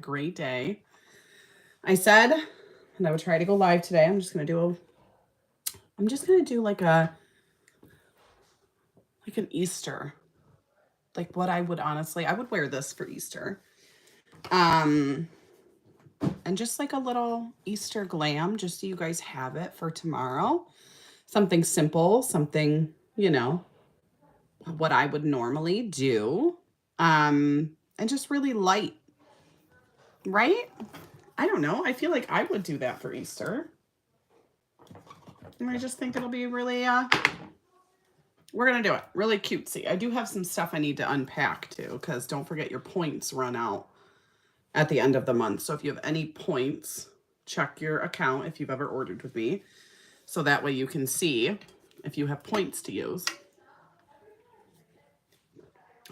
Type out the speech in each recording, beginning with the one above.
great day. I said and I would try to go live today. I'm just gonna do like an Easter. Like what I would honestly I would wear this for Easter. Um and just like a little Easter glam, just so you guys have it for tomorrow. Something simple, something, what I would normally do. And just really light, right? I don't know. I feel like I would do that for Easter. And I just think it'll be really we're gonna do it really cutesy. I do have some stuff I need to unpack too, because don't forget your points run out at the end of the month. So if you have any points, check your account if you've ever ordered with me, so that way you can see if you have points to use.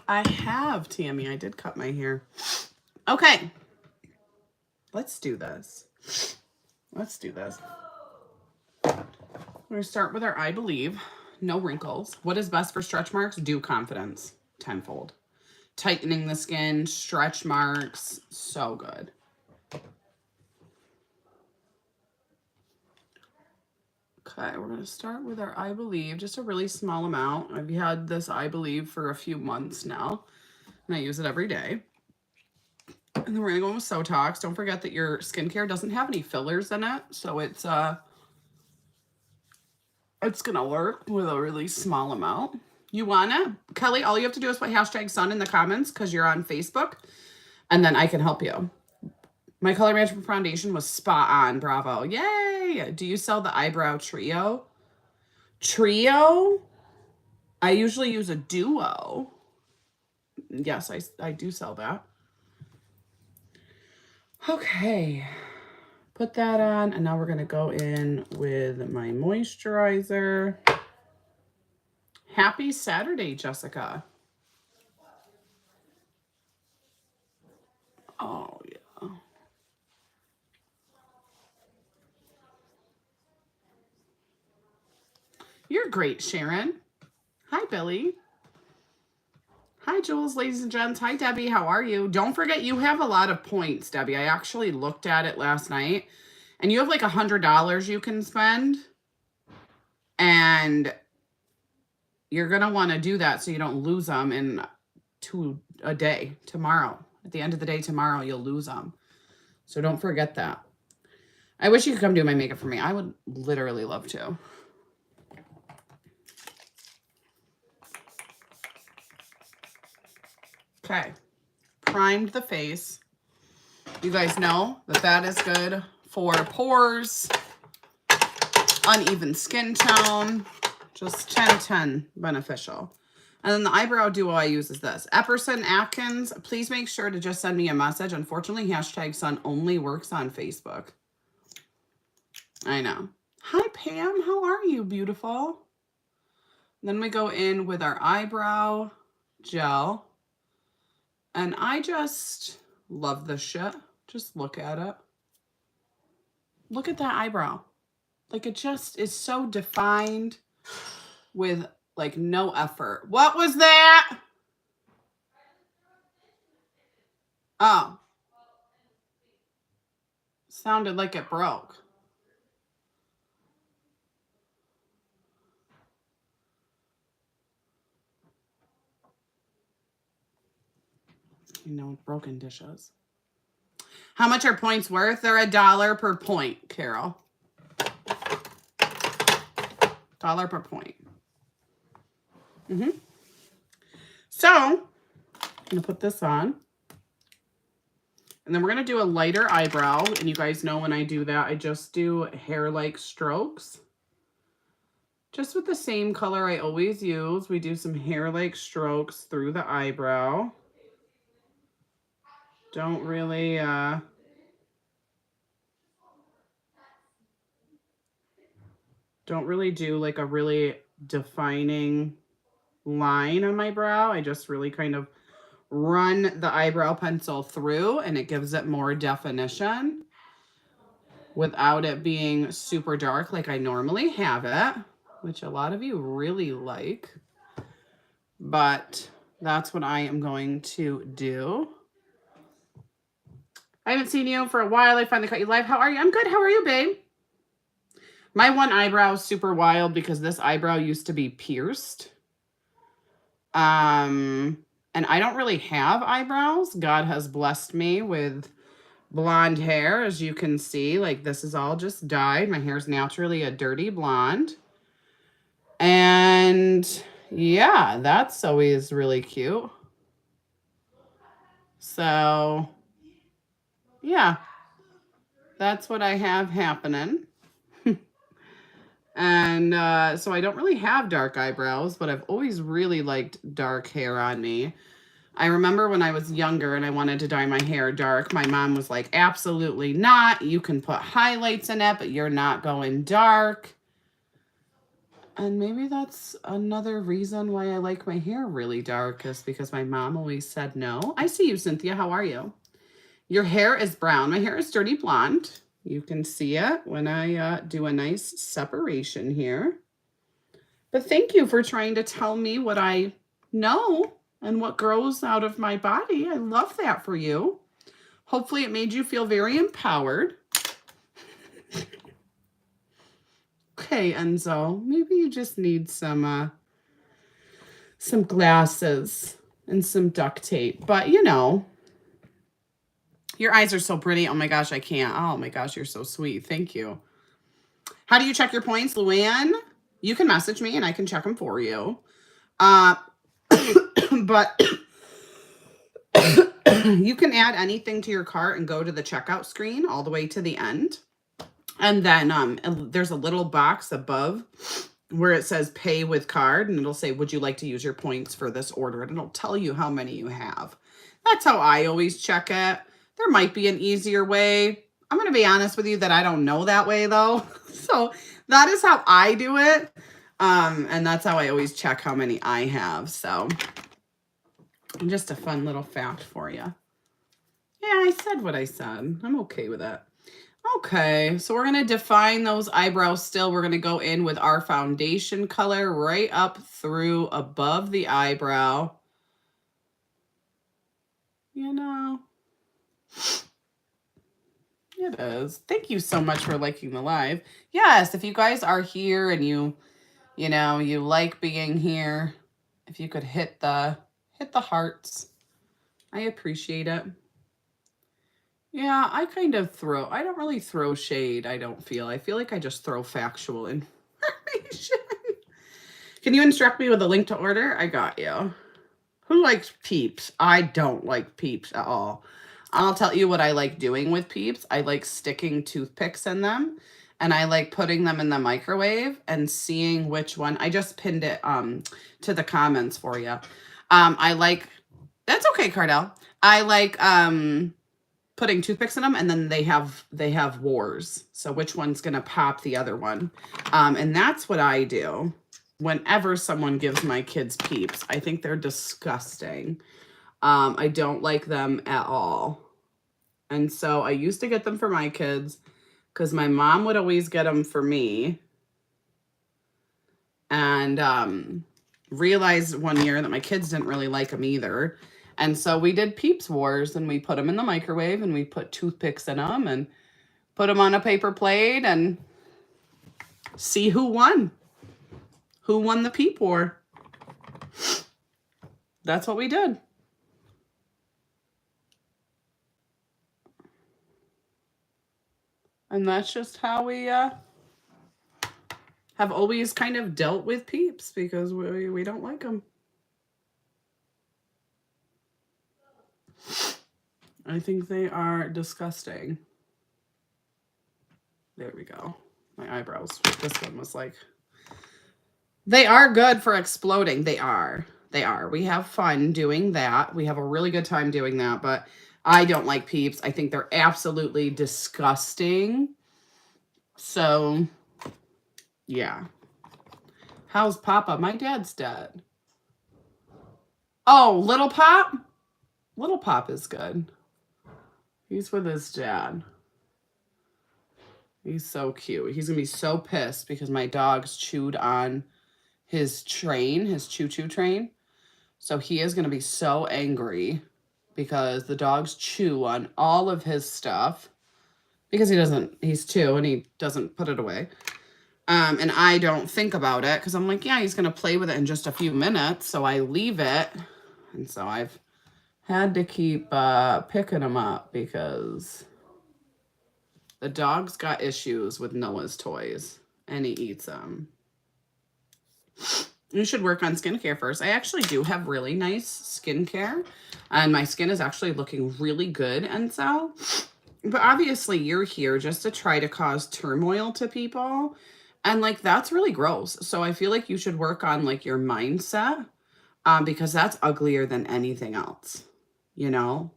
I have, Tammy. I did cut my hair. Okay. Let's do this. Let's do this. We're going to start with our I believe. No wrinkles. What is best for stretch marks? Do confidence. Tenfold. Tightening the skin. Stretch marks. So good. Okay, we're going to start with our I believe. Just a really small amount. I've had this I believe for a few months now, and I use it every day. And then we're going to go with Sotox. Don't forget that your skincare doesn't have any fillers in it, so it's going to work with a really small amount. You want to, Kelly, all you have to do is put #sun in the comments because you're on Facebook, and then I can help you. My color management foundation was spot on. Bravo. Yay. Do you sell the eyebrow trio? Trio? I usually use a duo. Yes, I do sell that. Okay. Put that on, and now we're going to go in with my moisturizer. Happy Saturday, Jessica. Oh, yeah. You're great, Sharon. Hi, Billy. Hi, Jules, ladies and gents. Hi, Debbie. How are you? Don't forget, you have a lot of points, Debbie. I actually looked at it last night, and you have like $100 you can spend, and you're going to want to do that so you don't lose them in a day tomorrow. At the end of the day tomorrow, you'll lose them. So don't forget that. I wish you could come do my makeup for me. I would literally love to. Okay. Primed the face. You guys know that that is good for pores, uneven skin tone, just 10/10 beneficial. And then the eyebrow duo I use is this. Epperson Atkins, please make sure to just send me a message. Unfortunately, #sun only works on Facebook. I know. Hi, Pam. How are you, beautiful? Then we go in with our eyebrow gel. And I just love this shit. Just look at it. Look at that eyebrow. Like, it just is so defined with, like, no effort. What was that? Oh. Sounded like it broke. You know, broken dishes. How much are points worth? They're $1 per point, Carol. $1 per point. So, I'm going to put this on. And then we're going to do a lighter eyebrow. And you guys know when I do that, I just do hair-like strokes. Just with the same color I always use. We do some hair-like strokes through the eyebrow. Don't really, do like a really defining line on my brow. I just really kind of run the eyebrow pencil through, and it gives it more definition without it being super dark like I normally have it, which a lot of you really like. But that's what I am going to do. I haven't seen you for a while. I finally caught you live. How are you? I'm good. How are you, babe? My one eyebrow is super wild because this eyebrow used to be pierced. And I don't really have eyebrows. God has blessed me with blonde hair, as you can see. Like, this is all just dyed. My hair is naturally a dirty blonde. And yeah, that's always really cute. So yeah, that's what I have happening. And so I don't really have dark eyebrows, but I've always really liked dark hair on me. I remember when I was younger and I wanted to dye my hair dark, my mom was like, absolutely not. You can put highlights in it, but you're not going dark. And maybe that's another reason why I like my hair really dark, is because my mom always said no. I see you, Cynthia. How are you? Your hair is brown. My hair is dirty blonde. You can see it when I do a nice separation here. But thank you for trying to tell me what I know and what grows out of my body. I love that for you. Hopefully it made you feel very empowered. Okay, Enzo, maybe you just need some glasses and some duct tape. But, you know, your eyes are so pretty. Oh, my gosh, I can't. Oh, my gosh, you're so sweet. Thank you. How do you check your points, Luann? You can message me and I can check them for you. But you can add anything to your cart and go to the checkout screen all the way to the end. And then there's a little box above where it says pay with card, and it'll say, would you like to use your points for this order? And it'll tell you how many you have. That's how I always check it. There might be an easier way. I'm going to be honest with you that I don't know that way though. So that is how I do it. And that's how I always check how many I have. So just a fun little fact for you. Yeah, I said what I said. I'm okay with it. Okay, so we're going to define those eyebrows still. We're going to go in with our foundation color right up through above the eyebrow. You know, it is. Thank you so much for liking the live. Yes, if you guys are here and you know, you like being here, if you could hit the hearts, I appreciate it. Yeah, I kind of I don't really throw shade, I feel like I just throw factual information. Can you instruct me with a link to order? I got you. Who likes Peeps? I don't like Peeps at all. I'll tell you what I like doing with Peeps. I like sticking toothpicks in them, and I like putting them in the microwave and seeing which one. I just pinned it to the comments for you. I like, that's okay, Cardell. I like putting toothpicks in them, and then they have wars. So which one's gonna pop the other one? And that's what I do whenever someone gives my kids Peeps. I think they're disgusting. I don't like them at all. And so I used to get them for my kids because my mom would always get them for me. And realized one year that my kids didn't really like them either. And so we did Peeps Wars, and we put them in the microwave, and we put toothpicks in them and put them on a paper plate and see who won. Who won the Peep War? That's what we did. And that's just how we have always kind of dealt with Peeps, because we don't like them. I think they are disgusting. There we go. My eyebrows. This one was like... They are good for exploding. They are. They are. We have fun doing that. We have a really good time doing that, but I don't like Peeps. I think they're absolutely disgusting. So, yeah. How's Papa? My dad's dead. Oh, Little Pop? Little Pop is good. He's with his dad. He's so cute. He's going to be so pissed because my dogs chewed on his train, his choo-choo train. So he is going to be so angry because the dogs chew on all of his stuff because he's 2 and he doesn't put it away. And I don't think about it because I'm like, yeah, he's going to play with it in just a few minutes. So I leave it. And so I've had to keep picking him up because the dog's got issues with Noah's toys and he eats them. You should work on skincare first. I actually do have really nice skincare and my skin is actually looking really good. And so, but obviously you're here just to try to cause turmoil to people. And like, that's really gross. So I feel like you should work on like your mindset because that's uglier than anything else, you know?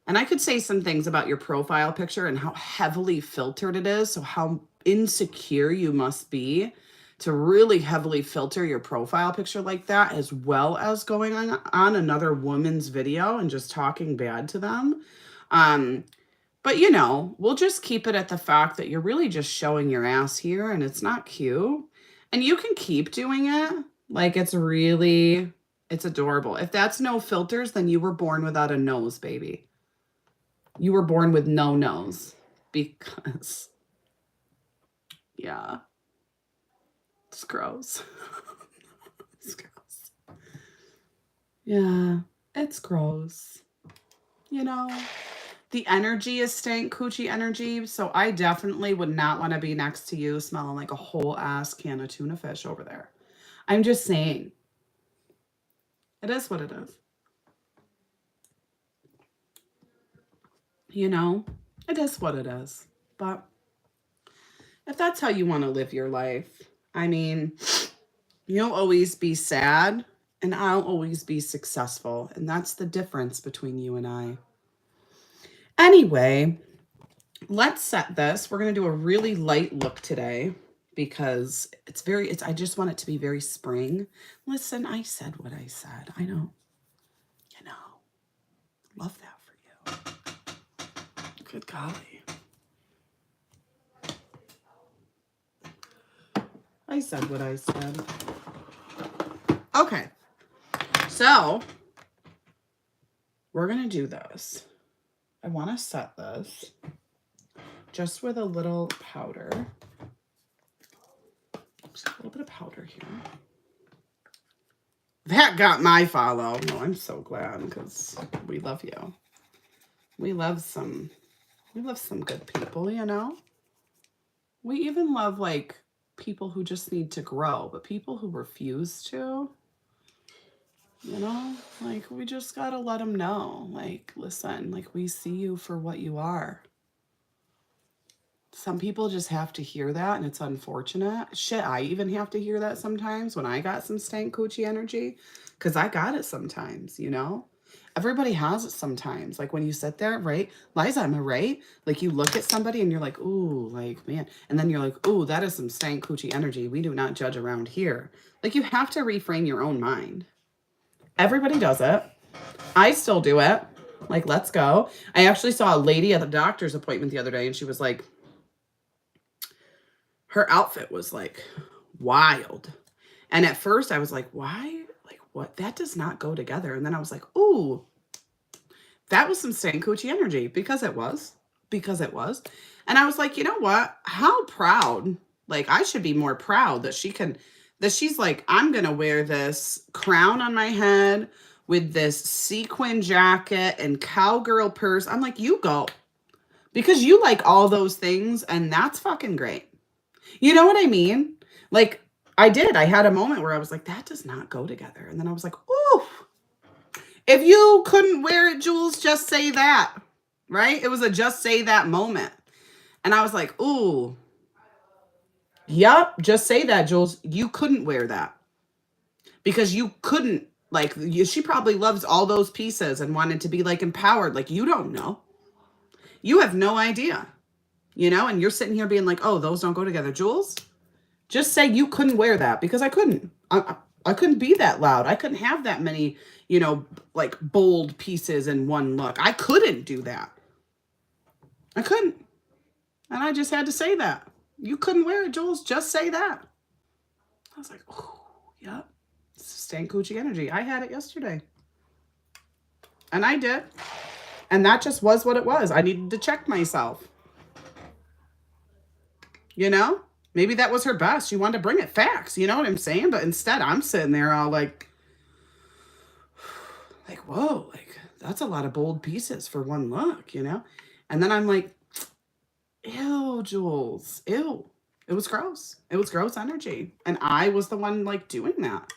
And I could say some things about your profile picture and how heavily filtered it is. So how insecure you must be to really heavily filter your profile picture like that, as well as going on another woman's video and just talking bad to them. But you know, we'll just keep it at the fact that you're really just showing your ass here and it's not cute. And you can keep doing it. Like it's adorable. If that's no filters, then you were born without a nose, baby. You were born with no nose because, yeah, it's gross. It's gross. Yeah, it's gross. You know, the energy is stank coochie energy. So I definitely would not want to be next to you smelling like a whole ass can of tuna fish over there. I'm just saying. It is what it is. You know, it is what it is. But if that's how you want to live your life, I mean, you'll always be sad and I'll always be successful. And that's the difference between you and I. Anyway, let's set this. We're going to do a really light look today because I just want it to be very spring. Listen, I said what I said. I know. You know, love that for you. Good golly. I said what I said. Okay. So we're going to do this. I want to set this just with a little powder. Just a little bit of powder here. That got my follow. No, I'm so glad because we love you. We love some good people, you know? We even love like people who just need to grow, but people who refuse to, you know, like we just got to let them know, like, listen, like we see you for what you are. Some people just have to hear that and it's unfortunate. Shit, I even have to hear that sometimes when I got some stank coochie energy because I got it sometimes, you know? Everybody has it sometimes. Like when you sit there, right? Liza, am I right? Like you look at somebody and you're like, ooh, like, man. And then you're like, ooh, that is some stank coochie energy. We do not judge around here. Like you have to reframe your own mind. Everybody does it. I still do it. Like, let's go. I actually saw a lady at the doctor's appointment the other day and she was like, her outfit was like wild. And at first I was like, why? Like what? That does not go together. And then I was like, ooh, that was some stank coochie energy because it was. And I was like, you know what? How proud. Like I should be more proud that she's like, I'm going to wear this crown on my head with this sequin jacket and cowgirl purse. I'm like, you go. Because you like all those things and that's fucking great. You know what I mean? Like, I had a moment where I was like, that does not go together. And then I was like, ooh, if you couldn't wear it, Jules, just say that, right? It was a just say that moment. And I was like, ooh, yep, just say that, Jules. You couldn't wear that because you couldn't, like, she probably loves all those pieces and wanted to be like empowered. Like, you don't know. You have no idea, you know? And you're sitting here being like, oh, those don't go together. Jules, just say you couldn't wear that because I couldn't. I couldn't be that loud. I couldn't have that many, you know, like bold pieces in one look. I couldn't do that. I couldn't. And I just had to say that. You couldn't wear it, Jules. Just say that. I was like, oh, yep. Stank coochie energy. I had it yesterday. And I did. And that just was what it was. I needed to check myself. You know? Maybe that was her best. She wanted to bring it facts. You know what I'm saying? But instead, I'm sitting there all like, whoa, like, that's a lot of bold pieces for one look, you know? And then I'm like, ew, Jules, ew. It was gross. It was gross energy. And I was the one like doing that.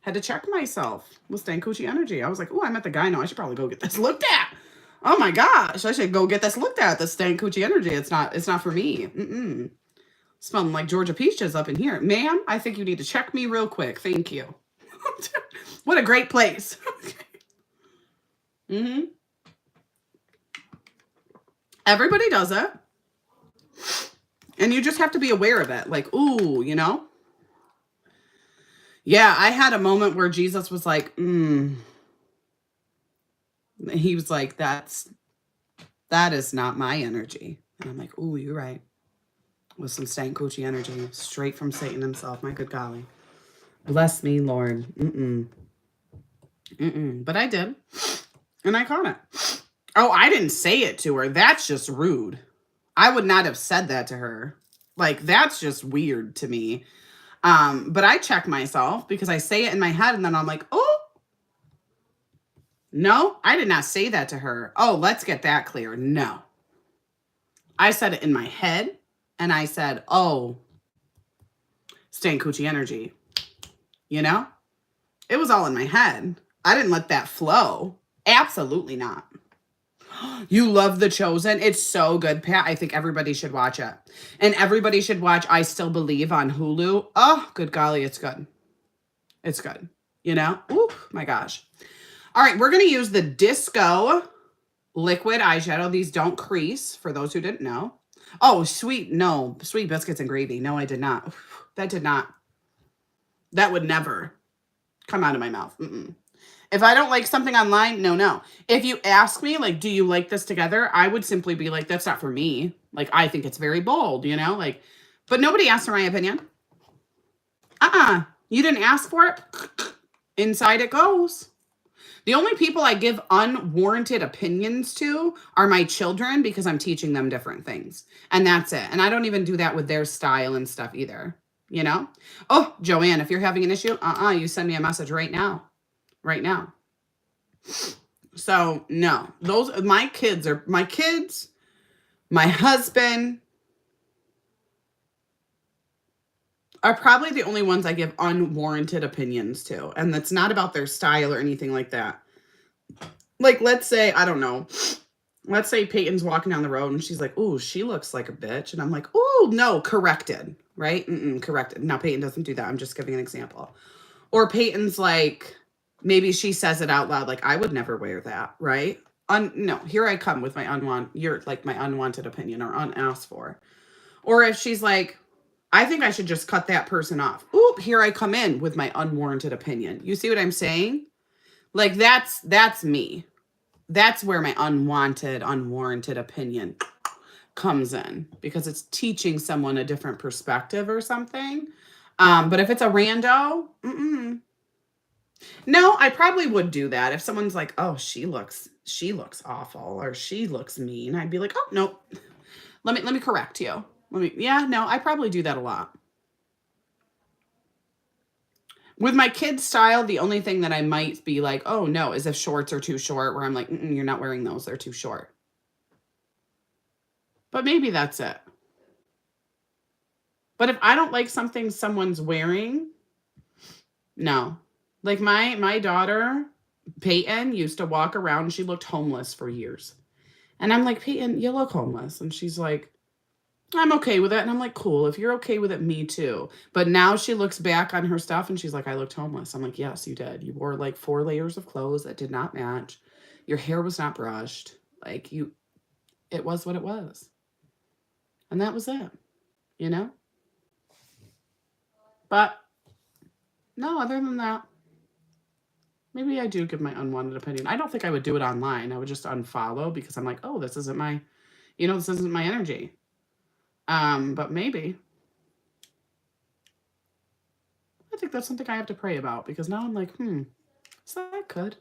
Had to check myself with Stan Coochie energy. I was like, oh, I'm at the gyno. I should probably go get this looked at. Oh my gosh, I should go get this looked at. This Stan Coochie energy. It's not for me. Smelling like Georgia peaches up in here. Ma'am, I think you need to check me real quick. Thank you. What a great place. Everybody does it. And you just have to be aware of it. Like, ooh, you know? Yeah, I had a moment where Jesus was like, He was like, that is not my energy. And I'm like, ooh, you're right. With some Stan Coochie energy, straight from Satan himself. My good golly. Bless me, Lord. But I did. And I caught it. Oh, I didn't say it to her. That's just rude. I would not have said that to her. Like, that's just weird to me. But I check myself because I say it in my head and then I'm like, oh, no, I did not say that to her. Oh, let's get that clear. No. I said it in my head and I said, oh, Stan Coochie energy. You know? It was all in my head. I didn't let that flow. Absolutely not. You love The Chosen? It's so good, Pat. I think everybody should watch it. And everybody should watch I Still Believe on Hulu. Oh, good golly, it's good. It's good. You know? Ooh, my gosh. All right, we're going to use the Disco liquid eyeshadow. These don't crease, for those who didn't know. Oh, sweet biscuits and gravy. No, I did not. That did not. That would never come out of my mouth. If I don't like something online, no. If you ask me, like, do you like this together? I would simply be like, that's not for me. Like, I think it's very bold, you know? Like, but nobody asked for my opinion. You didn't ask for it. Inside it goes. The only people I give unwarranted opinions to are my children because I'm teaching them different things. And that's it. And I don't even do that with their style and stuff either. You know? Oh, Joanne, if you're having an issue, you send me a message right now. Right now. So, no. Those, my kids, my husband are probably the only ones I give unwarranted opinions to. And that's not about their style or anything like that. Like, let's say, I don't know. Let's say Peyton's walking down the road and she's like, ooh, she looks like a bitch. And I'm like, ooh, no, corrected, right? Corrected. Now, Peyton doesn't do that. I'm just giving an example. Or Peyton's like, maybe she says it out loud, like, I would never wear that, right? No, here I come with my unwanted opinion or unasked for. Or if she's like, I think I should just cut that person off. Oop, here I come in with my unwarranted opinion. You see what I'm saying? Like, that's me. That's where my unwarranted opinion comes in, because it's teaching someone a different perspective or something. But if it's a rando, no, I probably would do that. If someone's like, oh, she looks awful or she looks mean, I'd be like, oh, no, let me correct you. I probably do that a lot. With my kids' style, the only thing that I might be like, oh, no, is if shorts are too short, where I'm like, you're not wearing those. They're too short. But maybe that's it. But if I don't like something someone's wearing, no. Like my daughter, Peyton, used to walk around and she looked homeless for years. And I'm like, Peyton, you look homeless. And she's like, I'm okay with it. And I'm like, cool. If you're okay with it, me too. But now she looks back on her stuff and she's like, I looked homeless. I'm like, yes, you did. You wore like 4 layers of clothes that did not match. Your hair was not brushed. Like, it was what it was. And that was it, you know? But no, other than that, maybe I do give my unwanted opinion. I don't think I would do it online. I would just unfollow because I'm like, oh, this isn't my energy. But maybe. I think that's something I have to pray about, because now I'm like, so I could.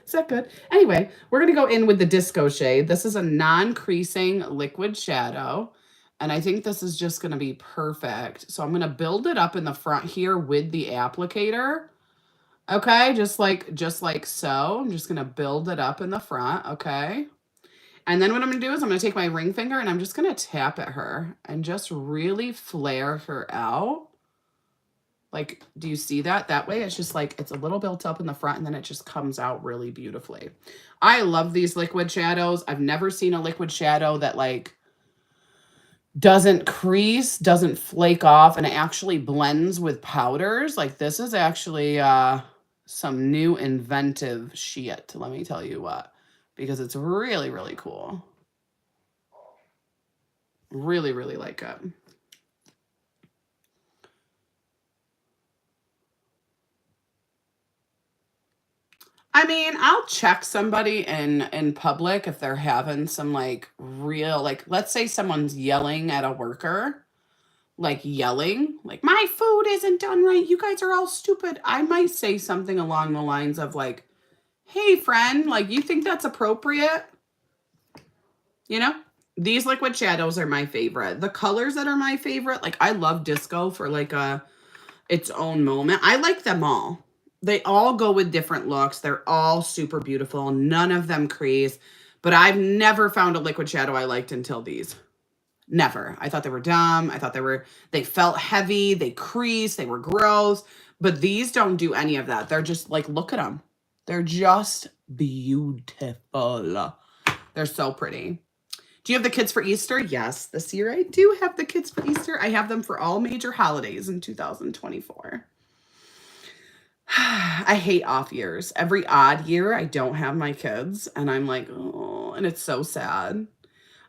Is that good? Anyway, we're going to go in with the Disco shade. This is a non-creasing liquid shadow. And I think this is just going to be perfect. So I'm going to build it up in the front here with the applicator. Okay, just like so. I'm just going to build it up in the front, okay? And then what I'm going to do is I'm going to take my ring finger and I'm just going to tap at her and just really flare her out. Like, do you see that? That way it's just like, it's a little built up in the front and then it just comes out really beautifully. I love these liquid shadows. I've never seen a liquid shadow that like doesn't crease, doesn't flake off, and it actually blends with powders. Like this is actually some new inventive shit, let me tell you what, because it's really, really cool. Really, really like it. I mean, I'll check somebody in public if they're having some like real, like let's say someone's yelling at a worker, like yelling, like my food isn't done right. You guys are all stupid. I might say something along the lines of like, hey friend, like you think that's appropriate? You know, these liquid shadows are my favorite. The colors that are my favorite, like I love Disco for like its own moment. I like them all. They all go with different looks. They're all super beautiful. None of them crease, but I've never found a liquid shadow I liked until these. Never. I thought they were dumb. I thought they felt heavy. They creased. They were gross, but these don't do any of that. They're just like, look at them. They're just beautiful. They're so pretty. Do you have the kids for Easter? Yes, this year I do have the kids for Easter. I have them for all major holidays in 2024. I hate off years. Every odd year, I don't have my kids, and I'm like, oh, and it's so sad.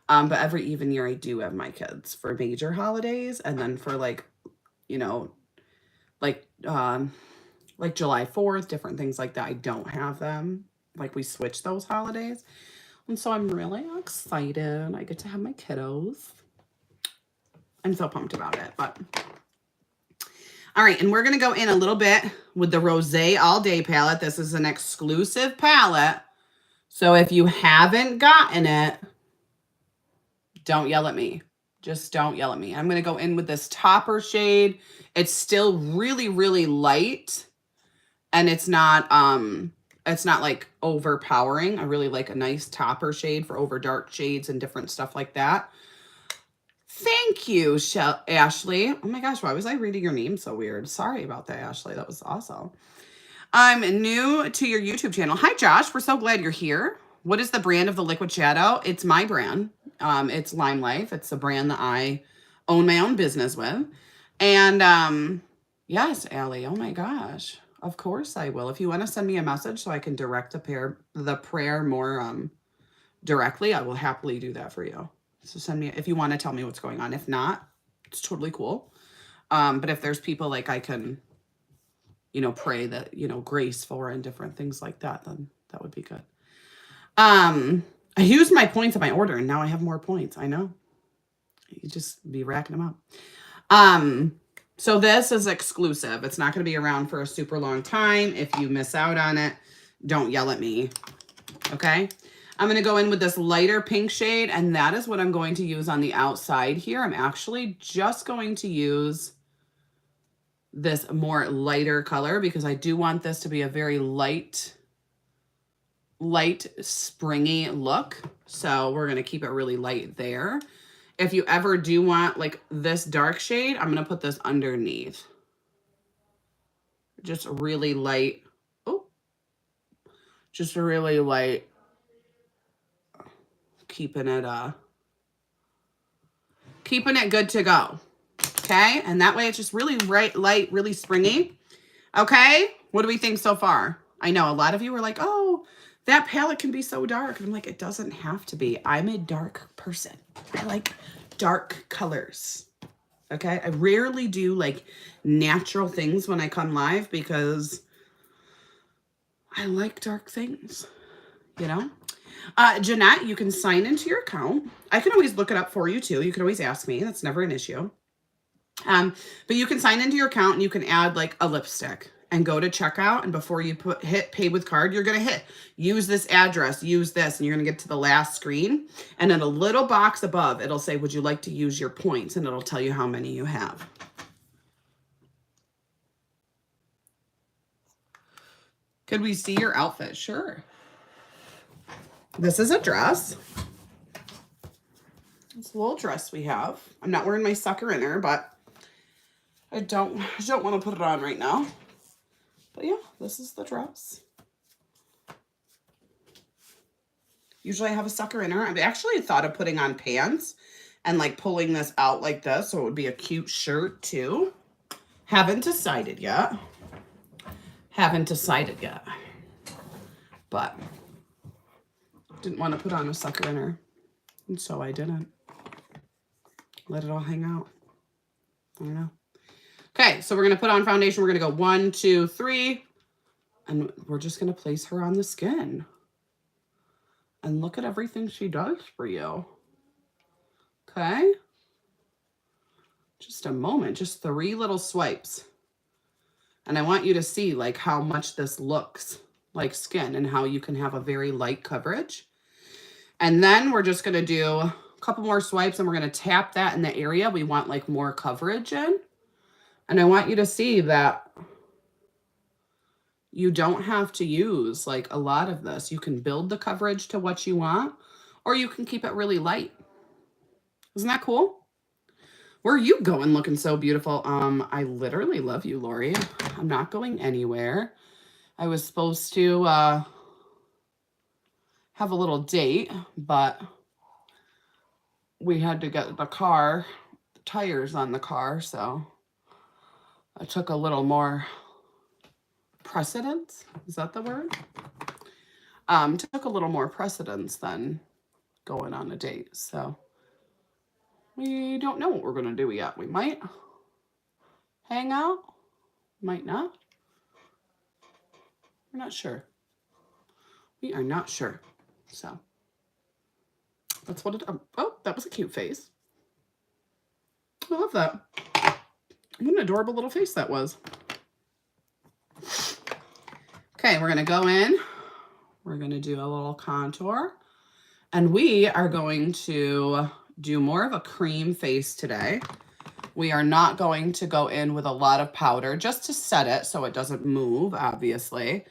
But every even year, I do have my kids for major holidays, and then for like, you know, like July 4th, different things like that, I don't have them. Like we switch those holidays. And so I'm really excited. I get to have my kiddos. I'm so pumped about it, but... All right, and we're going to go in a little bit with the Rosé All Day palette. This is an exclusive palette. So if you haven't gotten it, don't yell at me. Just don't yell at me. I'm going to go in with this topper shade. It's still really, really light. And it's not like overpowering. I really like a nice topper shade for over dark shades and different stuff like that. Thank you, Ashley. Oh my gosh, why was I reading your name so weird? Sorry about that, Ashley. That was awesome. I'm new to your YouTube channel. Hi, Josh. We're so glad you're here. What is the brand of the liquid shadow? It's my brand. It's Lime Life. It's a brand that I own my own business with. And yes, Allie. Oh my gosh. Of course I will. If you want to send me a message so I can direct the prayer more directly, I will happily do that for you. So send me, if you want to tell me what's going on. If not, it's totally cool. But if there's people like I can, you know, pray that, you know, grace for and different things like that, then that would be good. I used my points in my order and now I have more points. I know. You just be racking them up. So this is exclusive. It's not going to be around for a super long time. If you miss out on it, don't yell at me. Okay. I'm going to go in with this lighter pink shade, and that is what I'm going to use on the outside here. I'm actually just going to use this more lighter color because I do want this to be a very light, springy look. So we're going to keep it really light there. If you ever do want like this dark shade, I'm going to put this underneath. Just really light. Oh, just really light. Keeping it good to go. Okay, and that way it's just really light, really springy. Okay, what do we think so far? I know a lot of you are like, oh, that palette can be so dark. And I'm like, it doesn't have to be. I'm a dark person. I like dark colors. Okay, I rarely do like natural things when I come live because I like dark things, you know? Jeanette, you can sign into your account. I can always look it up for you too. You can always ask me. That's never an issue. But you can sign into your account and you can add like a lipstick and go to checkout, and before you hit pay with card, you're going to hit use this address, use this, and you're going to get to the last screen. And in a little box above, it'll say, would you like to use your points? And it'll tell you how many you have. Could we see your outfit? Sure. This is a dress. It's a little dress we have. I'm not wearing my sucker inner, but I don't want to put it on right now. But yeah, this is the dress. Usually I have a sucker inner. I've actually thought of putting on pants and like pulling this out like this so it would be a cute shirt too. Haven't decided yet. But didn't want to put on a sucker inner, and so I didn't. Let it all hang out. I don't know. Okay, so we're going to put on foundation. We're going to go 1, 2, 3, and we're just going to place her on the skin. And look at everything she does for you. Okay? Just a moment, just 3 little swipes. And I want you to see like how much this looks like skin and how you can have a very light coverage. And then we're just going to do a couple more swipes and we're going to tap that in the area we want like more coverage in. And I want you to see that you don't have to use like a lot of this. You can build the coverage to what you want, or you can keep it really light. Isn't that cool? Where are you going looking so beautiful? I literally love you, Lori. I'm not going anywhere. I was supposed to have a little date, but we had to get the tires on the car, so I took a little more precedence. Is that the word? Took a little more precedence than going on a date, so we don't know what we're going to do yet. We might hang out, might not. We're not sure. We are not sure. So that's what it, oh, that was a cute face. I love that. What an adorable little face that was. Okay, we're going to go in. We're going to do a little contour. And we are going to do more of a cream face today. We are not going to go in with a lot of powder just to set it so it doesn't move, obviously.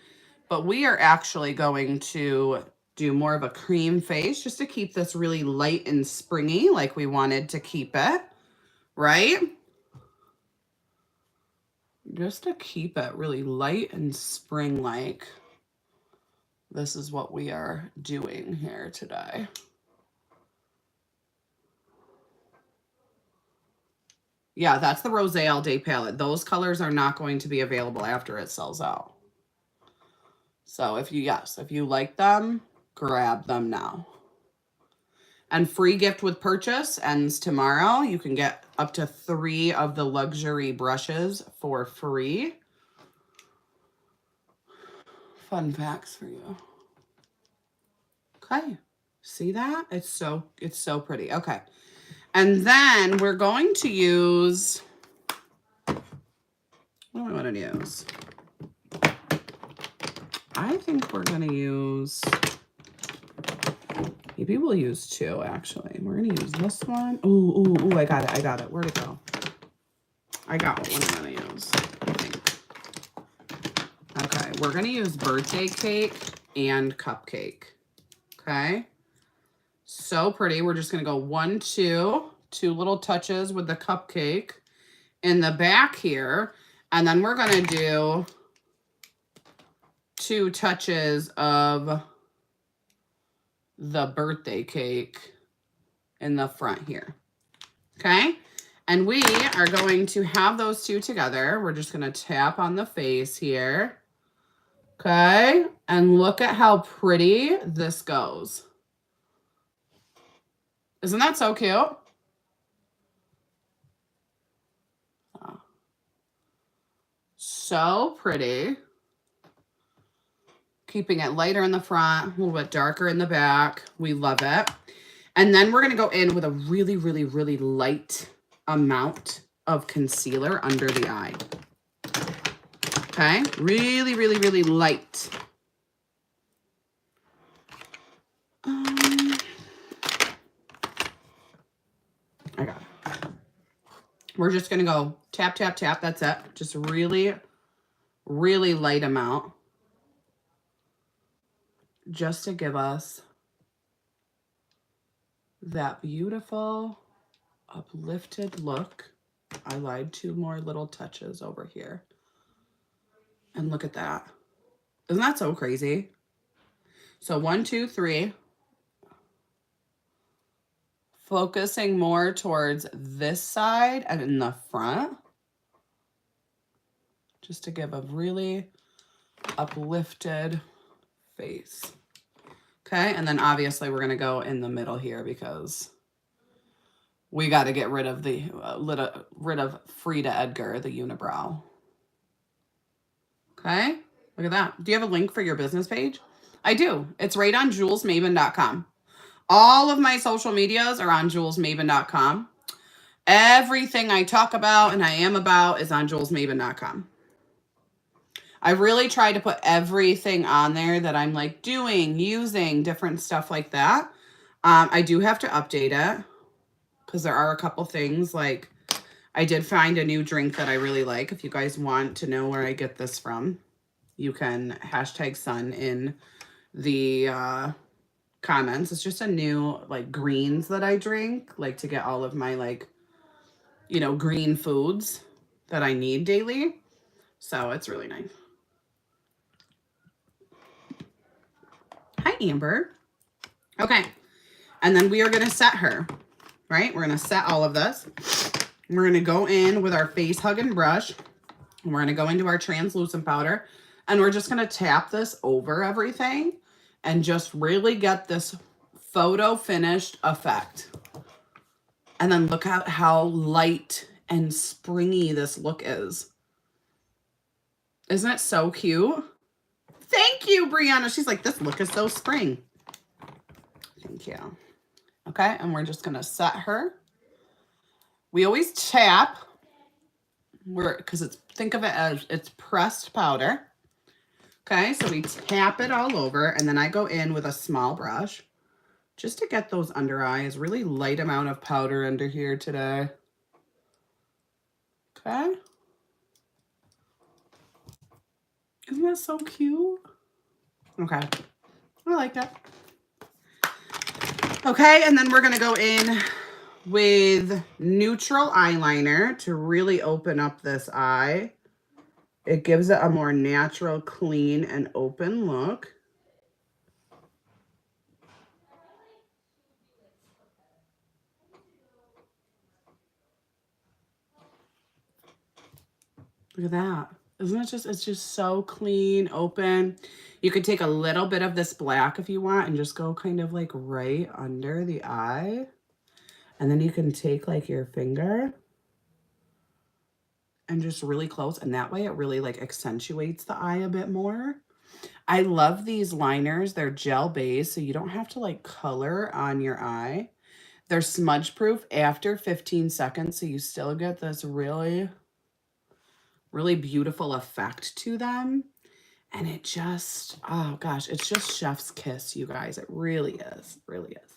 But we are actually going to do more of a cream face just to keep this really light and springy like we wanted to keep it, right? Just to keep it really light and spring-like. This is what we are doing here today. Yeah, that's the Rosé All Day palette. Those colors are not going to be available after it sells out. So if you like them, grab them now. And free gift with purchase ends tomorrow. You can get up to 3 of the luxury brushes for free. Fun facts for you. Okay, see that? It's so pretty. Okay. And then we're going to use, what do I want to use? I think we're going to use, maybe we'll use 2 actually. We're going to use this one. Ooh, I got it. Where'd it go? I got what I'm going to use, I think. Okay, we're going to use birthday cake and cupcake. Okay. So pretty. We're just going to go 1, 2 little touches with the cupcake in the back here. And then we're going to do 2 touches of the birthday cake in the front here. Okay. And we are going to have those 2 together. We're just going to tap on the face here. Okay. And look at how pretty this goes. Isn't that so cute? Oh. So pretty. Keeping it lighter in the front, a little bit darker in the back. We love it. And then we're going to go in with a really, really, really light amount of concealer under the eye. Okay, really, really, really light. I got it. We're just going to go tap, tap, tap. That's it. Just really, really light amount. Just to give us that beautiful uplifted look. I lied, 2 more little touches over here. And look at that. Isn't that so crazy? So 1, 2, 3. Focusing more towards this side and in the front. Just to give a really uplifted face. Okay, and then obviously we're going to go in the middle here because we got to get rid of the rid of Frida Edgar, the unibrow. Okay, look at that. Do you have a link for your business page? I do. It's right on julesmaven.com. All of my social medias are on julesmaven.com. Everything I talk about and I am about is on julesmaven.com. I really try to put everything on there that I'm like doing, using, different stuff like that. I do have to update it because there are a couple things like I did find a new drink that I really like. If you guys want to know where I get this from, you can hashtag sun in the comments. It's just a new like greens that I drink, like to get all of my like, you know, green foods that I need daily. So it's really nice. Hi, Amber. Okay. And then we are going to set her, right? We're going to set all of this. We're going to go in with our face hugging brush. We're going to go into our translucent powder. And we're just going to tap this over everything and just really get this photo finished effect. And then look at how light and springy this look is. Isn't it so cute? Thank you, Brianna. She's like, this look is so spring. Thank you. Okay, and we're just gonna set her. We always tap, because it's, think of it as it's pressed powder. Okay, so we tap it all over, and then I go in with a small brush just to get those under eyes. Really light amount of powder under here today. Okay. Isn't that so cute? Okay, I like that. Okay, and then we're gonna go in with neutral eyeliner to really open up this eye. It gives it a more natural, clean, and open look. Look at that. Isn't it just, it's just so clean, open. You could take a little bit of this black if you want and just go kind of like right under the eye. And then you can take like your finger and just really close. And that way it really like accentuates the eye a bit more. I love these liners. They're gel based, so you don't have to like color on your eye. They're smudge proof after 15 seconds, so you still get this really, really beautiful effect to them. And it just, oh gosh, it's just chef's kiss, you guys. It really is, really is.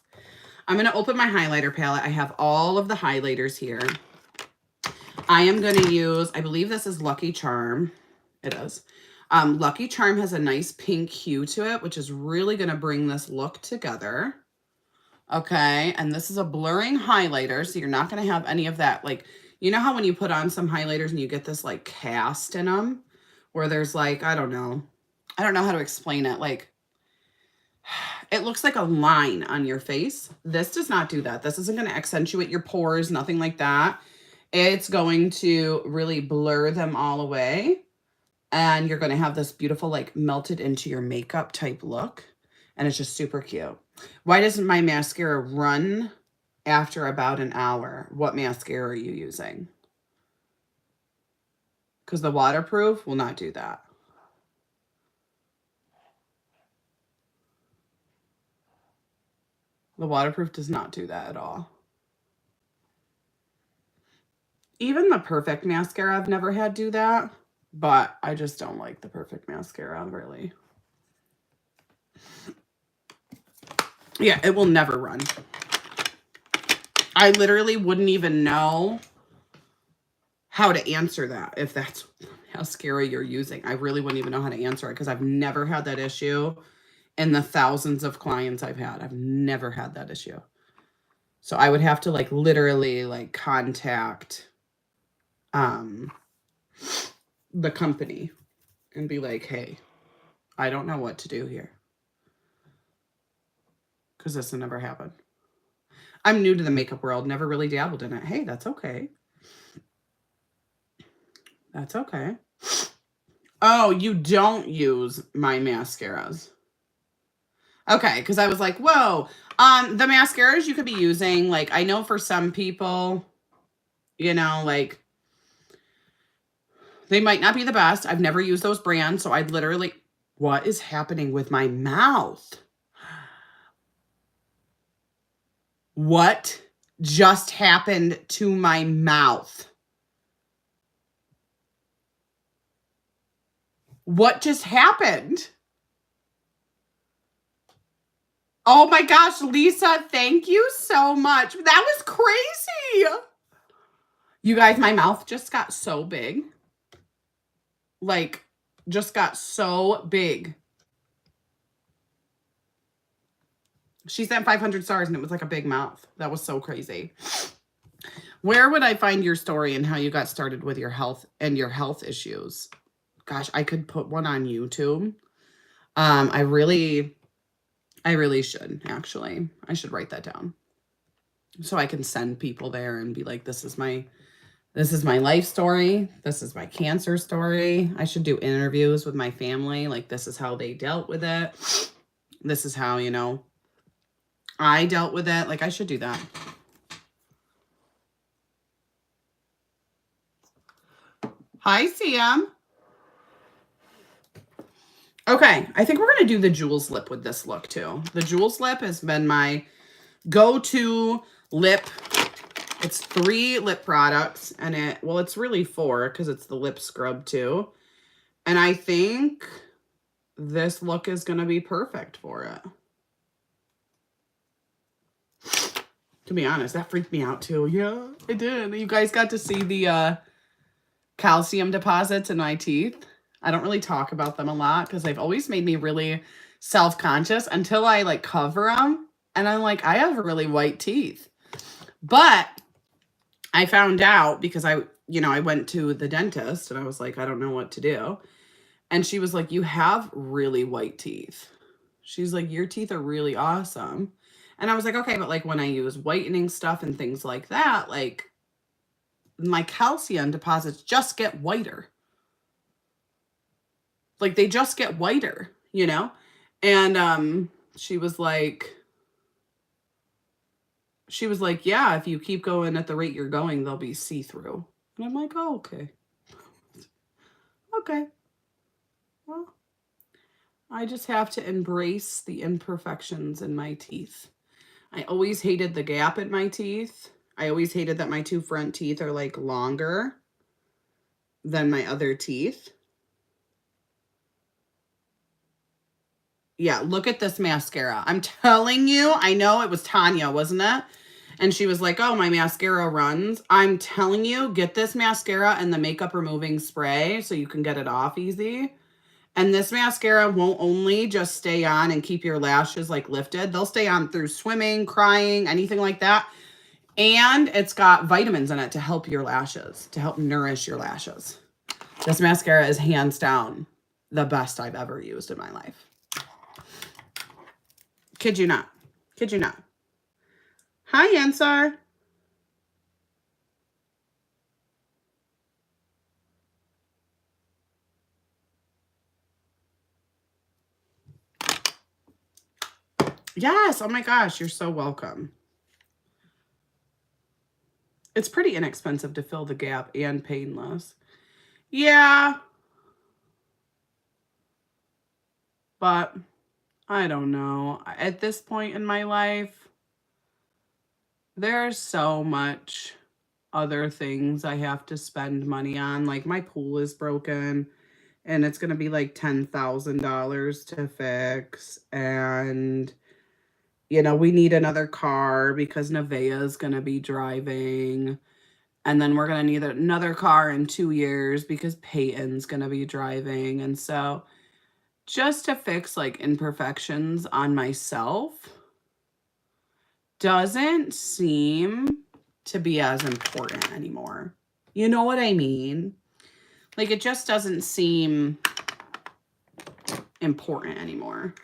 I'm going to open my highlighter palette. I have all of the highlighters here. I am going to use, I believe this is Lucky Charm. It is. Lucky Charm has a nice pink hue to it, which is really going to bring this look together. Okay, and this is a blurring highlighter, so you're not going to have any of that, like, you know how when you put on some highlighters and you get this, like, cast in them, where there's, like, I don't know how to explain it, like, it looks like a line on your face. This does not do that. This isn't going to accentuate your pores, nothing like that. It's going to really blur them all away. And you're going to have this beautiful, like, melted into your makeup type look. And it's just super cute. Why doesn't my mascara run after about an hour? What mascara are you using? Because the waterproof will not do that. The waterproof does not do that at all. Even the Perfect mascara I've never had do that. But I just don't like the Perfect mascara, really. Yeah, it will never run. I literally wouldn't even know how to answer that if that's how scary you're using. I really wouldn't even know how to answer it because I've never had that issue in the thousands of clients I've had. I've never had that issue. So I would have to like literally like contact the company and be like, hey, I don't know what to do here. Because this will never happen. I'm new to the makeup world, never really dabbled in it. Hey, that's okay. That's okay. Oh, you don't use my mascaras. Okay, because I was like, whoa. The mascaras you could be using, like, I know for some people, you know, like, they might not be the best. I've never used those brands, so I literally, what is happening with my mouth? What just happened to my mouth? What just happened? Oh my gosh, Lisa, thank you so much. That was crazy. You guys, my mouth just got so big. Like, just got so big. She sent 500 stars and it was like a big mouth. That was so crazy. Where would I find your story and how you got started with your health and your health issues? Gosh, I could put one on YouTube. I really should, actually. I should write that down. So I can send people there and be like, this is my life story. This is my cancer story. I should do interviews with my family. Like, this is how they dealt with it. This is how, you know, I dealt with it. Like, I should do that. Hi, Sam. Okay, I think we're going to do the Jules lip with this look, too. The Jules lip has been my go-to lip. It's 3 lip products, and it's really 4 because it's the lip scrub, too. And I think this look is going to be perfect for it. To be honest, that freaked me out too. Yeah, it did. You guys got to see the calcium deposits in my teeth. I don't really talk about them a lot because they've always made me really self-conscious until I like cover them. And I'm like, I have really white teeth. But I found out because I went to the dentist and I was like, I don't know what to do. And she was like, you have really white teeth. She's like, your teeth are really awesome. And I was like, okay, but like when I use whitening stuff and things like that, like my calcium deposits just get whiter. Like they just get whiter, you know? And she was like, yeah, if you keep going at the rate you're going, they'll be see-through. And I'm like, oh, okay. Okay. Well, I just have to embrace the imperfections in my teeth. I always hated the gap in my teeth. I always hated that my 2 front teeth are like longer than my other teeth. Yeah, look at this mascara. I'm telling you, I know it was Tanya, wasn't it? And she was like, oh, my mascara runs. I'm telling you, get this mascara and the makeup removing spray so you can get it off easy. And this mascara won't only just stay on and keep your lashes like lifted. They'll stay on through swimming, crying, anything like that. And it's got vitamins in it to help your lashes, to help nourish your lashes. This mascara is hands down the best I've ever used in my life. Kid you not. Kid you not. Hi, Ansar. Yes. Oh my gosh. You're so welcome. It's pretty inexpensive to fill the gap and painless. Yeah. But I don't know. At this point in my life, there's so much other things I have to spend money on. Like my pool is broken and it's going to be like $10,000 to fix. And, we need another car because Nevaeh is going to be driving. And then we're going to need another car in 2 years because Peyton's going to be driving. And so just to fix like imperfections on myself doesn't seem to be as important anymore. You know what I mean? Like it just doesn't seem important anymore.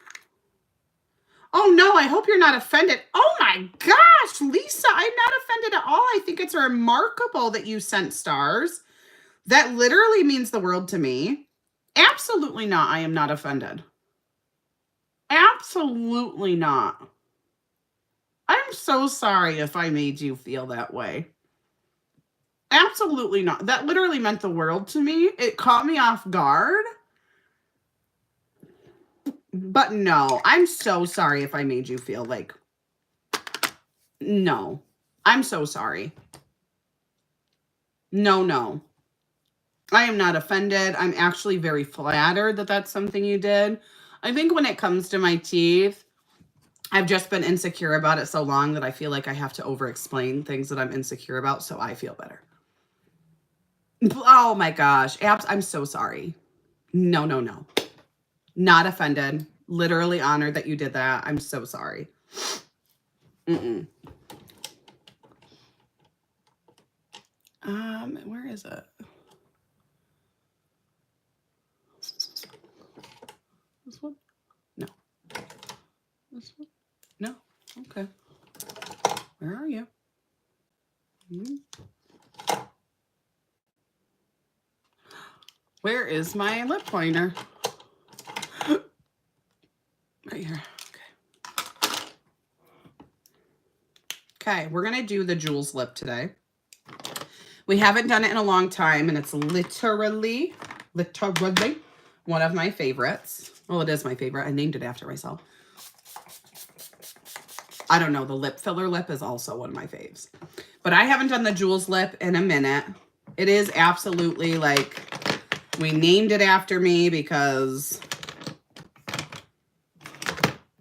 Oh no, I hope you're not offended. Oh my gosh, Lisa, I'm not offended at all. I think it's remarkable that you sent stars. That literally means the world to me. Absolutely not. I am not offended. Absolutely not. I'm so sorry if I made you feel that way. Absolutely not. That literally meant the world to me. It caught me off guard. But no, I'm so sorry if I made you feel like, no, I'm so sorry. No. I am not offended. I'm actually very flattered that that's something you did. I think when it comes to my teeth, I've just been insecure about it so long that I feel like I have to over-explain things that I'm insecure about, so I feel better. Oh my gosh. I'm so sorry. No. Not offended. Literally honored that you did that. I'm so sorry. Where is it? This one? No. This one? No. Okay. Where are you? Where is my lip pointer? Right here. Okay, we're going to do the Jules lip today. We haven't done it in a long time, and it's literally one of my favorites. Well, it is my favorite. I named it after myself. I don't know. The lip filler lip is also one of my faves. But I haven't done the Jules lip in a minute. It is absolutely like, we named it after me because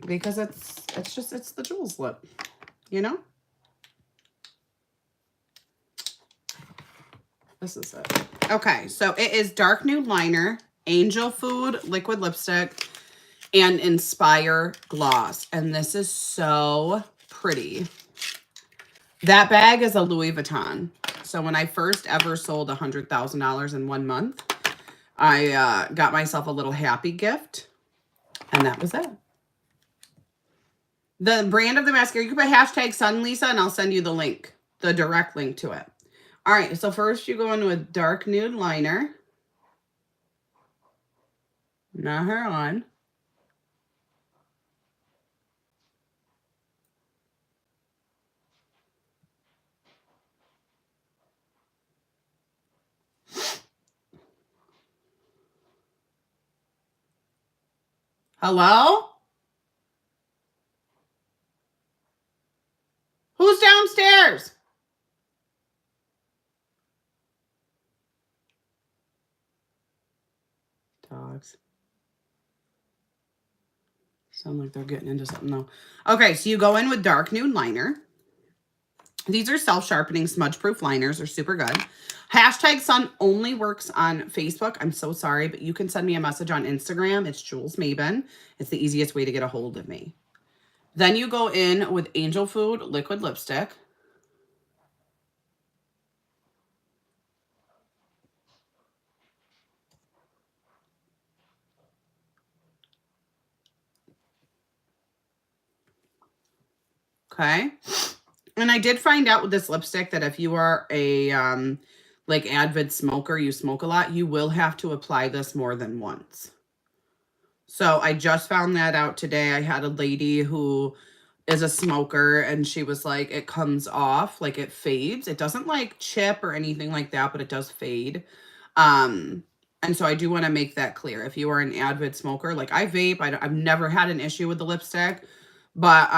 it's the Jules lip, you know? This is it. Okay, so it is Dark Nude Liner, Angel Food Liquid Lipstick, and Inspire Gloss. And this is so pretty. That bag is a Louis Vuitton. So when I first ever sold $100,000 in 1 month, I got myself a little happy gift. And that was it. The brand of the mascara, you can put hashtag Sun Lisa, and I'll send you the link, the direct link to it. All right, so first you go in with Dark Nude Liner. Not her on. Hello? Who's downstairs? Dogs. Sound like they're getting into something though. Okay, so you go in with Dark Nude Liner. These are self-sharpening smudge-proof liners. They're super good. Hashtag Sun only works on Facebook. I'm so sorry, but you can send me a message on Instagram. It's Jules Mabin. It's the easiest way to get a hold of me. Then you go in with Angel Food Liquid Lipstick. Okay. And I did find out with this lipstick that if you are a like avid smoker, you smoke a lot, you will have to apply this more than once. So I just found that out today. I had a lady who is a smoker and she was like, it comes off, like it fades. It doesn't like chip or anything like that, but it does fade. And so I do want to make that clear. If you are an avid smoker, like I vape, I've never had an issue with the lipstick, but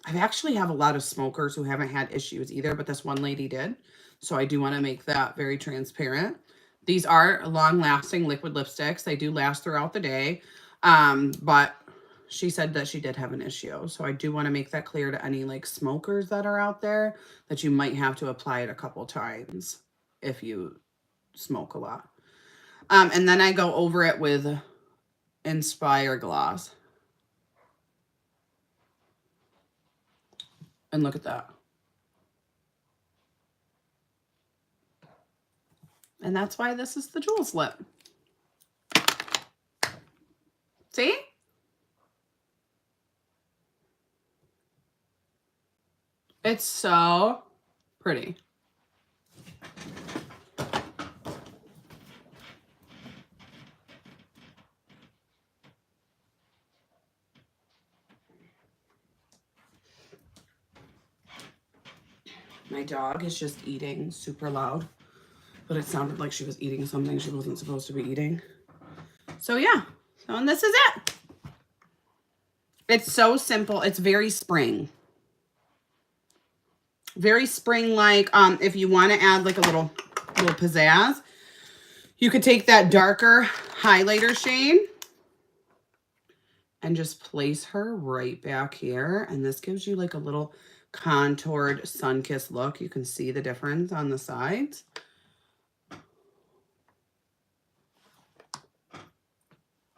I actually have a lot of smokers who haven't had issues either, but this one lady did. So I do want to make that very transparent. These are long-lasting liquid lipsticks. They do last throughout the day. But she said that she did have an issue. So I do want to make that clear to any like smokers that are out there that you might have to apply it a couple times if you smoke a lot. And then I go over it with Inspire Gloss. And look at that. And that's why this is the Jules lip. See? It's so pretty. My dog is just eating super loud, but it sounded like she was eating something she wasn't supposed to be eating. So yeah, and this is it. It's so simple. It's very spring. Very spring-like. If you want to add like a little pizzazz, you could take that darker highlighter shade and just place her right back here. And this gives you like a little contoured sun-kissed look. You can see the difference on the sides.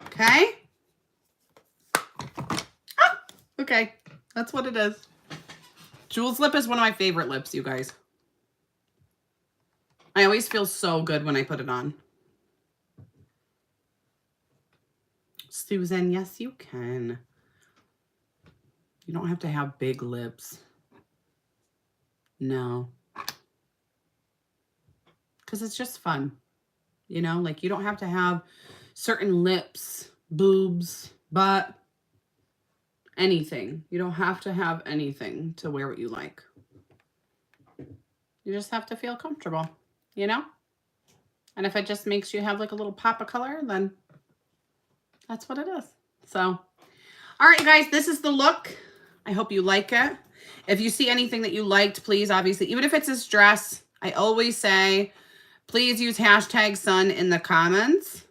Okay. Ah, okay. That's what it is. Jules lip is one of my favorite lips, you guys. I always feel so good when I put it on. Susan, yes, you can. You don't have to have big lips. No. Because it's just fun. You know, like you don't have to have certain lips, boobs, butt, anything. You don't have to have anything to wear what you like. You just have to feel comfortable, you know? And if it just makes you have like a little pop of color, then that's what it is. So, all right, you guys, this is the look. I hope you like it. If you see anything that you liked, please, obviously, even if it's this dress, I always say, please use hashtag sun in the comments.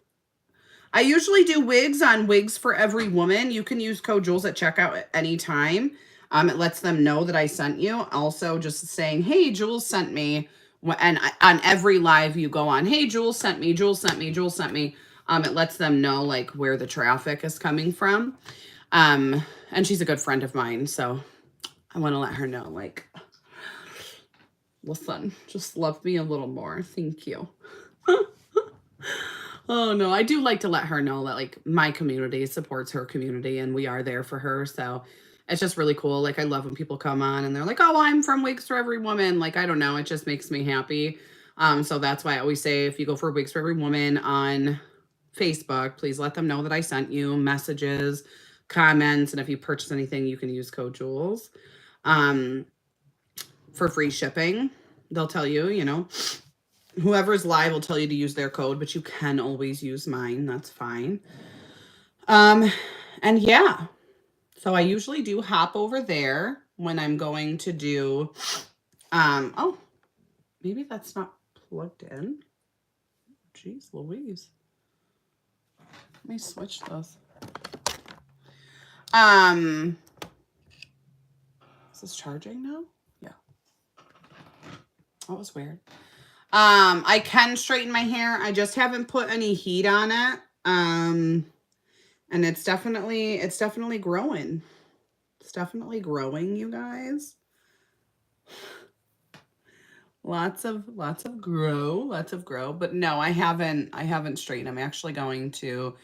I usually do wigs on Wigs for Every Woman. You can use code Jules at checkout at any time. It lets them know that I sent you. Also, just saying, hey, Jules sent me. And on every live you go on, hey, Jules sent me, Jules sent me, Jules sent me. It lets them know like where the traffic is coming from. And she's a good friend of mine, so I want to let her know, like, listen, just love me a little more. Thank you. Oh, no, I do like to let her know that, like, my community supports her community, and we are there for her, so it's just really cool. Like, I love when people come on, and they're like, oh, I'm from Wigs for Every Woman. Like, I don't know, it just makes me happy. So that's why I always say, if you go for Wigs for Every Woman on Facebook, please let them know that I sent you messages, comments, and if you purchase anything, you can use code Jules for free shipping. They'll tell you, you know, whoever's live will tell you to use their code, but you can always use mine. That's fine. And yeah, so I usually do hop over there when I'm going to do, oh, maybe that's not plugged in. Jeez Louise. Let me switch this. Is this charging now? Yeah. That was weird. I can straighten my hair. I just haven't put any heat on it. And it's definitely growing. It's definitely growing, you guys. Lots of grow, but no, I haven't straightened. I'm actually going to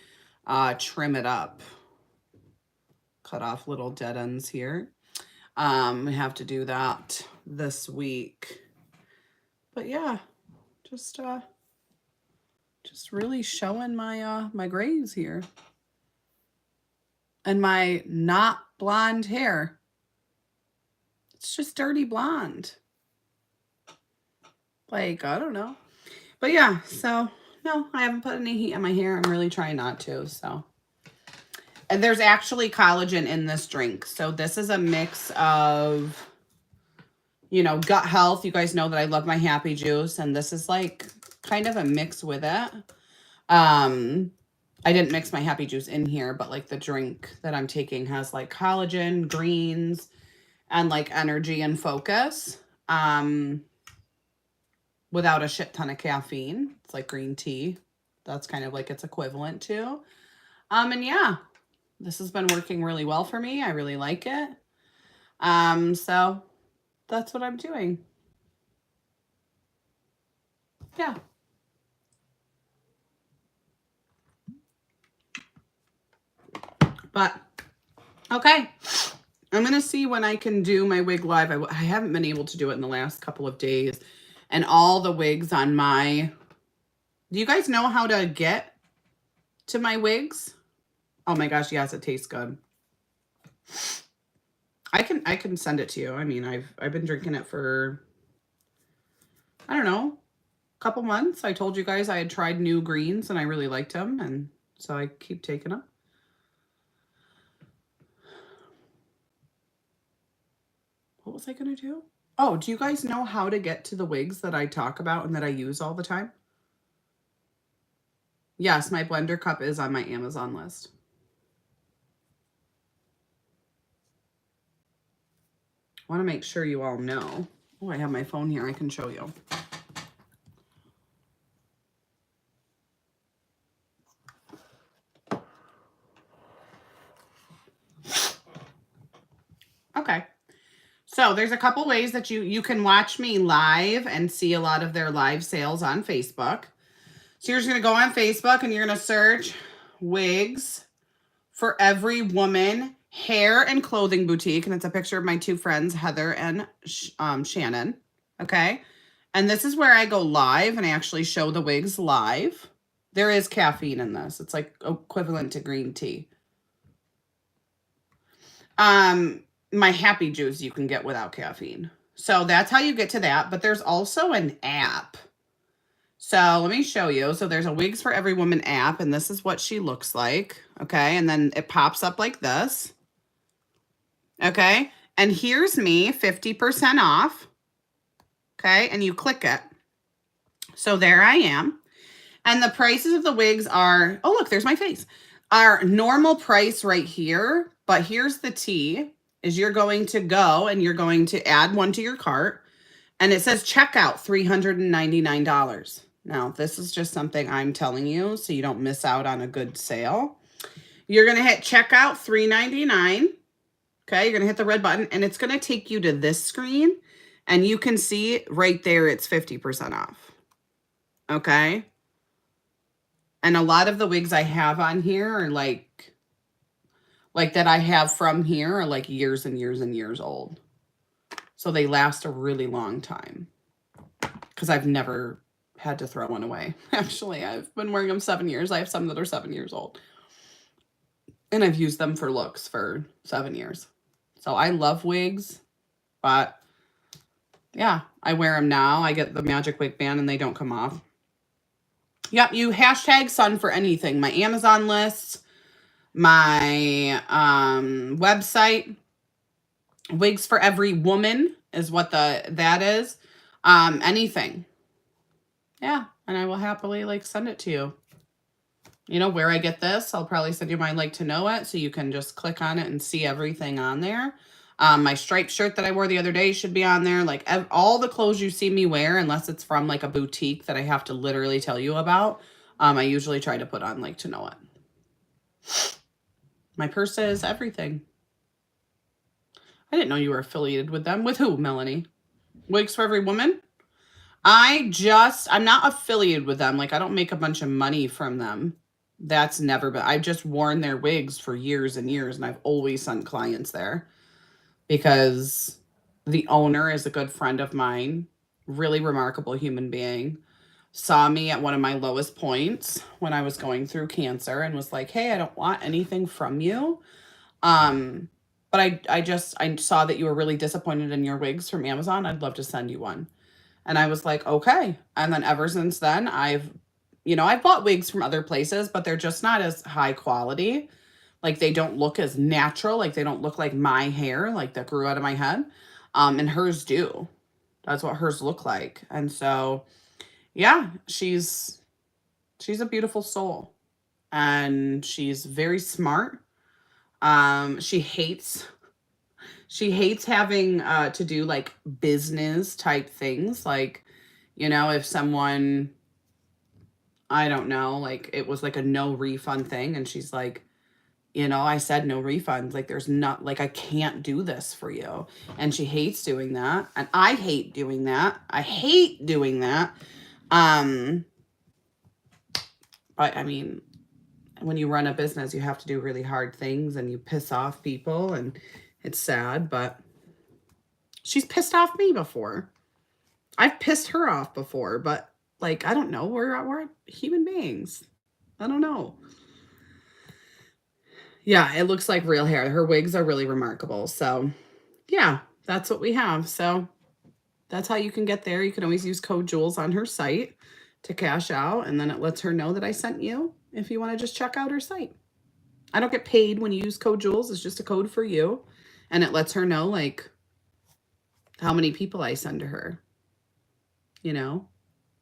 trim it up. Cut off little dead ends here. We have to do that this week. But yeah, just really showing my my grays here. And my not blonde hair. It's just dirty blonde. Like, I don't know. But yeah, so no, I haven't put any heat on my hair. I'm really trying not to, so. And there's actually collagen in this drink. So this is a mix of, you know, gut health. You guys know that I love my Happy Juice, and this is like kind of a mix with it. I didn't mix my Happy Juice in here, but like the drink that I'm taking has like collagen, greens, and like energy and focus. Without a shit ton of caffeine. It's like green tea. That's kind of like its equivalent to. And yeah, this has been working really well for me. I really like it. So that's what I'm doing. Yeah. But, okay. I'm going to see when I can do my wig live. I haven't been able to do it in the last couple of days. And all the wigs on my... Do you guys know how to get to my wigs? Oh my gosh, yes, it tastes good. I can send it to you. I mean, I've been drinking it for, I don't know, a couple months. I told you guys I had tried new greens and I really liked them, and so I keep taking them. What was I gonna do? Oh, do you guys know how to get to the wigs that I talk about and that I use all the time? Yes, my blender cup is on my Amazon list. I want to make sure you all know. Oh, I have my phone here. I can show you. Okay. So there's a couple ways that you can watch me live and see a lot of their live sales on Facebook. So you're just going to go on Facebook and you're going to search wigs for every woman hair and clothing boutique. And it's a picture of my two friends, Heather and Shannon. Okay. And this is where I go live and I actually show the wigs live. There is caffeine in this. It's like equivalent to green tea. My Happy Juice you can get without caffeine. So that's how you get to that. But there's also an app. So let me show you. So there's a Wigs for Every Woman app, and this is what she looks like. Okay. And then it pops up like this. Okay. And here's me, 50% off. Okay. And you click it. So there I am. And the prices of the wigs are, oh, look, there's my face. Our normal price right here. But here's the tea, is you're going to go and you're going to add one to your cart. And it says checkout $399. Now, this is just something I'm telling you so you don't miss out on a good sale. You're going to hit checkout $399. Okay, you're going to hit the red button and it's going to take you to this screen. And you can see right there it's 50% off. Okay. And a lot of the wigs I have on here are like that I have from here are like years and years and years old. So they last a really long time because I've never had to throw one away. Actually, I've been wearing them 7 years. I have some that are 7 years old. And I've used them for looks for 7 years. So I love wigs, but yeah, I wear them now. I get the Magic Wig Band and they don't come off. Yep, you hashtag Sun for anything. My Amazon lists, my website, Wigs for Every Woman is what that is. Anything. Yeah, and I will happily like send it to you. You know where I get this? I'll probably send you my like to know it so you can just click on it and see everything on there. My striped shirt that I wore the other day should be on there. Like all the clothes you see me wear, unless it's from like a boutique that I have to literally tell you about, I usually try to put on like to know it. My purse is everything. I didn't know you were affiliated with them. With who, Melanie? Wigs for Every Woman? I'm not affiliated with them. Like, I don't make a bunch of money from them. That's never been, I've just worn their wigs for years and years, and I've always sent clients there because the owner is a good friend of mine, really remarkable human being, saw me at one of my lowest points when I was going through cancer and was like, hey, I don't want anything from you. But I saw that you were really disappointed in your wigs from Amazon. I'd love to send you one. And I was like, okay. And then ever since then, I've bought wigs from other places, but they're just not as high quality. Like they don't look as natural. Like they don't look like my hair, like that grew out of my head. And hers do. That's what hers look like. And so, yeah, she's a beautiful soul. And she's very smart. She hates having to do like business type things. Like, you know, if someone, I don't know, like it was like a no refund thing. And she's like, you know, I said no refunds. Like there's not, like, I can't do this for you. And she hates doing that. And I hate doing that. I hate doing that. But I mean, when you run a business, you have to do really hard things and you piss off people and it's sad, but she's pissed off me before. I've pissed her off before, but like, I don't know. We're human beings. I don't know. Yeah, it looks like real hair. Her wigs are really remarkable. So yeah, that's what we have. So that's how you can get there. You can always use code Jules on her site to cash out. And then it lets her know that I sent you if you want to just check out her site. I don't get paid when you use code Jules. It's just a code for you. And it lets her know like how many people I send to her, you know,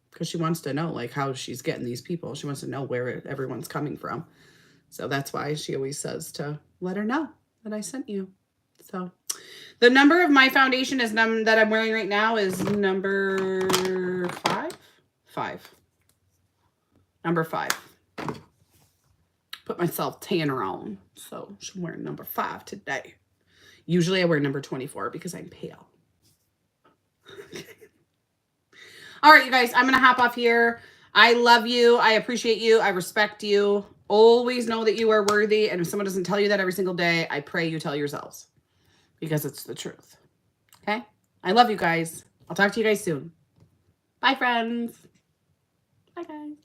because she wants to know like how she's getting these people. She wants to know where everyone's coming from. So that's why she always says to let her know that I sent you. So the number of my foundation is that I'm wearing right now is number 5. Number 5. Put myself tanner on. So I'm wearing number 5 today. Usually I wear number 24 because I'm pale. All right, you guys, I'm going to hop off here. I love you. I appreciate you. I respect you. Always know that you are worthy. And if someone doesn't tell you that every single day, I pray you tell yourselves because it's the truth. Okay? I love you guys. I'll talk to you guys soon. Bye, friends. Bye, guys.